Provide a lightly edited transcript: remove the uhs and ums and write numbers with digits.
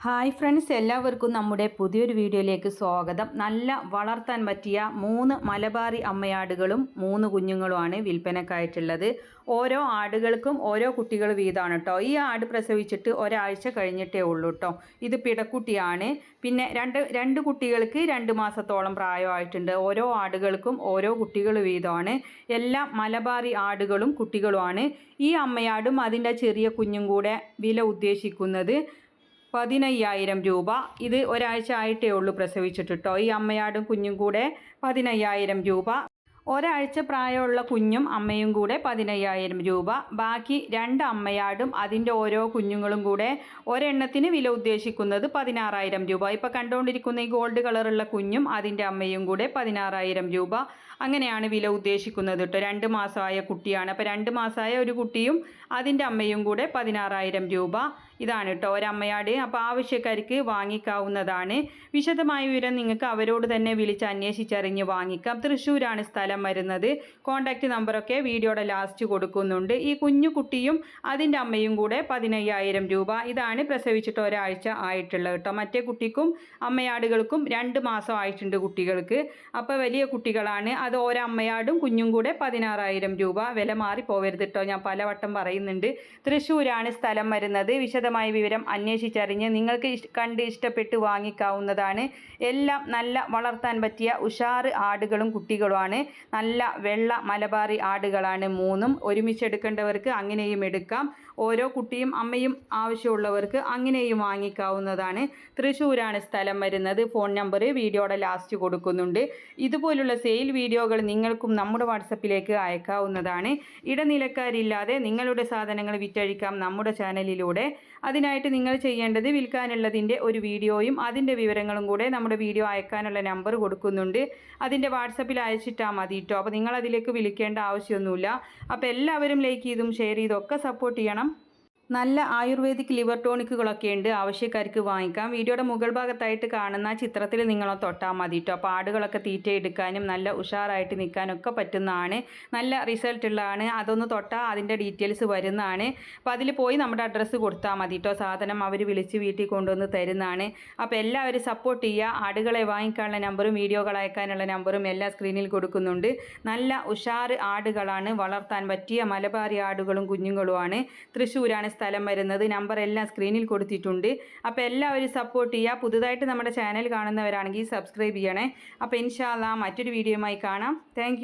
Hi friends, എല്ലാവർക്കും നമ്മുടെ പുതിയൊരു വീഡിയോയിലേക്ക് സ്വാഗതം. നല്ല വളർത്താൻ പറ്റിയ 3 മലബാറി അമ്മയാടുകളും 3 കുഞ്ഞുങ്ങളുമാണ് വിൽപ്പനക്കായിട്ടുള്ളത്. ഓരോ ആടുകൾക്കും ഓരോ കുട്ടികൾ വീതമാണ് കേട്ടോ. ഈ ആട് പ്രസവിച്ചിട്ട് ഒരാഴ്ച കഴിഞ്ഞിട്ടേ ഉള്ളൂ കേട്ടോ. ഇത് പിടക്കുട്ടിയാണ്. പിന്നെ രണ്ട് കുട്ടികൾക്ക് 2 മാസത്തോളം പ്രായമായിട്ടുണ്ട്. ഓരോ ആടുകൾക്കും ഓരോ കുട്ടികൾ വീതമാണ്. എല്ലാം മലബാറി ആടുകളും കുട്ടികളുമാണ്. ഈ അമ്മയാടും അതിൻ്റെ ചെറിയ കുഞ്ഞും കൂടെ വില ഉദ്ദേശിക്കുന്നത് 15,000 രൂപ. ഇത് ഒരാഴ്ച ആയിട്ടേ ഉള്ളൂ പ്രസവിച്ചിട്ട് കേട്ടോ. ഈ അമ്മയാടും കുഞ്ഞും കൂടെ 15,000 രൂപ. ഒരാഴ്ച പ്രായമുള്ള കുഞ്ഞും അമ്മയും കൂടെ 15,000 രൂപ. ബാക്കി 2 അമ്മയാടും അതിൻ്റെ ഓരോ കുഞ്ഞുങ്ങളും കൂടെ ഒരെണ്ണത്തിന് വില ഉദ്ദേശിക്കുന്നത് 16,000 രൂപ. ഇപ്പോൾ കണ്ടുകൊണ്ടിരിക്കുന്ന ഈ ഗോൾഡ് കളറുള്ള കുഞ്ഞും അതിൻ്റെ അമ്മയും കൂടെ 16,000 രൂപ. അങ്ങനെയാണ് വില ഉദ്ദേശിക്കുന്നത് കേട്ടോ. 2 മാസമായ കുട്ടിയാണ്. അപ്പോൾ 2 മാസമായ ഒരു കുട്ടിയും അതിൻ്റെ അമ്മയും കൂടെ 16,000 രൂപ. ഇതാണ് കേട്ടോ ഒരമ്മയാട്. അപ്പോൾ ആവശ്യക്കാർക്ക് വാങ്ങിക്കാവുന്നതാണ്. വിശദമായ വിവരം നിങ്ങൾക്ക് അവരോട് തന്നെ വിളിച്ച് അന്വേഷിച്ചറിഞ്ഞ് വാങ്ങിക്കാം. തൃശ്ശൂരാണ് സ്ഥലം വരുന്നത്. കോൺടാക്റ്റ് നമ്പറൊക്കെ വീഡിയോയുടെ ലാസ്റ്റ് കൊടുക്കുന്നുണ്ട്. ഈ കുഞ്ഞു കുട്ടിയും അതിൻ്റെ അമ്മയും കൂടെ 15,000 രൂപ. ഇതാണ് പ്രസവിച്ചിട്ട് ഒരാഴ്ച ആയിട്ടുള്ളത് കേട്ടോ. മറ്റേ കുട്ടിക്കും അമ്മയാടുകൾക്കും 2 മാസം ആയിട്ടുണ്ട് കുട്ടികൾക്ക്. അപ്പോൾ വലിയ കുട്ടികളാണ്. അത് ഒരമ്മയാടും കുഞ്ഞും കൂടെ 16,000 രൂപ. വില മാറി പോവരുത് കേട്ടോ, ഞാൻ പലവട്ടം പറയുന്നുണ്ട്. തൃശ്ശൂരാണ് സ്ഥലം വരുന്നത്. വിശദമായ വിവരം അന്വേഷിച്ചറിഞ്ഞ് നിങ്ങൾക്ക് കണ്ട് ഇഷ്ടപ്പെട്ട് വാങ്ങിക്കാവുന്നതാണ്. എല്ലാം നല്ല വളർത്താൻ പറ്റിയ ഉഷാറ് ആടുകളും കുട്ടികളുമാണ്. നല്ല വെള്ള മലബാറി ആടുകളാണ് 3ഉം. ഒരുമിച്ചെടുക്കേണ്ടവർക്ക് അങ്ങനെയും എടുക്കാം. ഓരോ കുട്ടിയും അമ്മയും ആവശ്യമുള്ളവർക്ക് അങ്ങനെയും വാങ്ങിക്കാവുന്നതാണ്. തൃശ്ശൂരാണ് സ്ഥലം വരുന്നത്. ഫോൺ നമ്പർ വീഡിയോയുടെ ലാസ്റ്റ് കൊടുക്കുന്നുണ്ട്. ഇതുപോലുള്ള സെയിൽ വീഡിയോകൾ നിങ്ങൾക്കും നമ്മുടെ വാട്സപ്പിലേക്ക് അയക്കാവുന്നതാണ്. ഇടനിലക്കാരില്ലാതെ നിങ്ങളുടെ സാധനങ്ങൾ വിറ്റഴിക്കാം നമ്മുടെ ചാനലിലൂടെ. അതിനായിട്ട് നിങ്ങൾ ചെയ്യേണ്ടത് വിൽക്കാനുള്ളതിൻ്റെ ഒരു വീഡിയോയും അതിൻ്റെ വിവരങ്ങളും കൂടെ നമ്മുടെ വീഡിയോ അയക്കാനുള്ള നമ്പർ കൊടുക്കുന്നുണ്ട്. അതിൻ്റെ വാട്സപ്പിൽ അയച്ചിട്ടാൽ മതി കേട്ടോ. അപ്പോൾ നിങ്ങളതിലേക്ക് വിളിക്കേണ്ട ആവശ്യമൊന്നുമില്ല. അപ്പോൾ എല്ലാവരും ലൈക്ക് ചെയ്തും ഷെയർ ചെയ്തും ഒക്കെ സപ്പോർട്ട് ചെയ്യണം. നല്ല ആയുർവേദിക് ലിവർ ടോണിക്കുകളൊക്കെ ഉണ്ട്, ആവശ്യക്കാർക്ക് വാങ്ങിക്കാം. വീഡിയോയുടെ മുകൾ ഭാഗത്തായിട്ട് കാണുന്ന ചിത്രത്തിൽ നിങ്ങൾ തൊട്ടാൽ മതി കേട്ടോ. അപ്പോൾ ആടുകളൊക്കെ തീറ്റ എടുക്കാനും നല്ല ഉഷാറായിട്ട് നിൽക്കാനൊക്കെ പറ്റുന്നതാണ്. നല്ല റിസൾട്ട് ഉള്ളതാണ്. അതൊന്ന് തൊട്ടാൽ അതിൻ്റെ ഡീറ്റെയിൽസ് വരുന്നതാണ്. അപ്പോൾ അതിൽ പോയി നമ്മുടെ അഡ്രസ്സ് കൊടുത്താൽ മതി കേട്ടോ. സാധനം അവർ വിളിച്ച് വീട്ടിൽ കൊണ്ടുവന്ന് തരുന്നതാണ്. അപ്പോൾ എല്ലാവരും സപ്പോർട്ട് ചെയ്യുക. ആടുകളെ വാങ്ങിക്കാനുള്ള നമ്പറും വീഡിയോകൾ അയക്കാനുള്ള നമ്പറും എല്ലാം സ്ക്രീനിൽ കൊടുക്കുന്നുണ്ട്. നല്ല ഉഷാറ് ആടുകളാണ്. വളർത്താൻ പറ്റിയ മലബാറി ആടുകളും കുഞ്ഞുങ്ങളുമാണ്. തൃശ്ശൂരാണ് സ്ഥലം വരുന്നത്. നമ്പർ എല്ലാം സ്ക്രീനിൽ കൊടുത്തിട്ടുണ്ട്. അപ്പോൾ എല്ലാവരും സപ്പോർട്ട് ചെയ്യുക. പുതുതായിട്ട് നമ്മുടെ ചാനൽ കാണുന്നവരാണെങ്കിൽ സബ്സ്ക്രൈബ് ചെയ്യണേ. അപ്പോൾ ഇൻഷാ അല്ലാഹ് മറ്റൊരു വീഡിയോയുമായി കാണാം. താങ്ക്